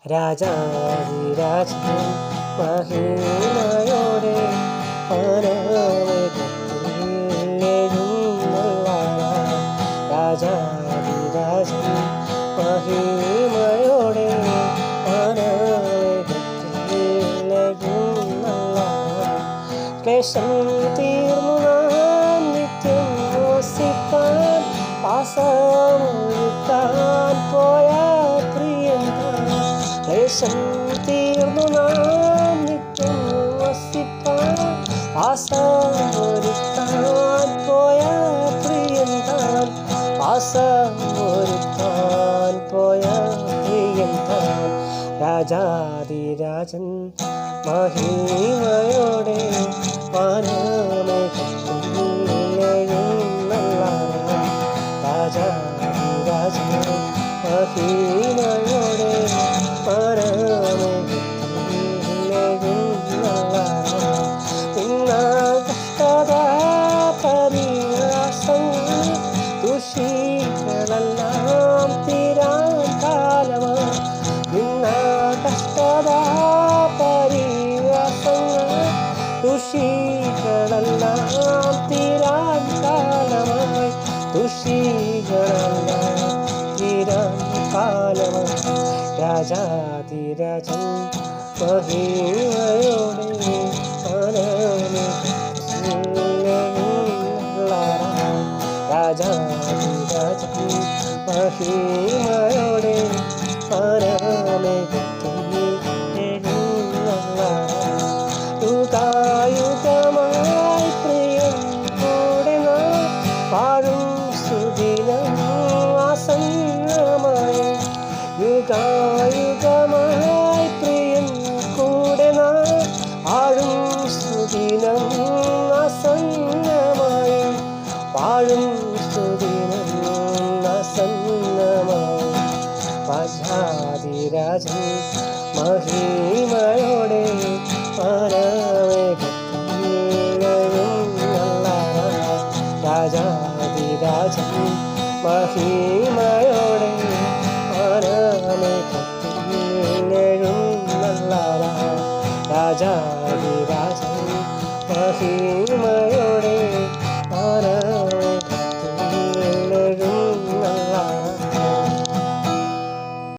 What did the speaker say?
രാജാധിരാജൻ മഹിമയോടെ രാജാധിരാജൻ മഹിമയോടെ ക്ലേശം തീർന്നു നാം നിത്യം വസിപ്പാൻ പാസമൊരുക്കാൻ പോയ പ്രിയൻ ക്ലേശം തീർന്നു നാം നിത്യം വസിപ്പാൻ പാസമൊരുക്കാൻ പോയ പ്രിയൻ പാസമൊരുക്കാൻ പോയ പ്രിയൻ രാജാധിരാജൻ മഹിമയോടെ രാജാധിരാജൻ മഹിമയോടെ ദുഷികളെല്ലാം തീരാൻ കാലമാണ് കഷ്ടത പരിഹാസങ്ങൾ ദുഷികളെല്ലാം തീരാൻ കാലമായി ദുഷികളെല്ലാം തീരാൻ കാലമായി രാജാധിരാജൻ മഹിമയോടെ രാജാധിരാജൻ മഹിമയോടെ യുഗായുഗമായി പ്രിയൻ കൂടെ നാം പാടും സുദിനം ആസന്നമായി യുഗായുഗമായി പ്രിയൻ കൂടെ നാം പാടും സുദിനം ആസന്നമായി പാടും സുദിനം ആസന്നമായി രാജാധിരാജൻ മഹിമയോടെ രാജാധിരാജൻ മഹിമയോടെ രാജാധിരാജൻ മഹിമ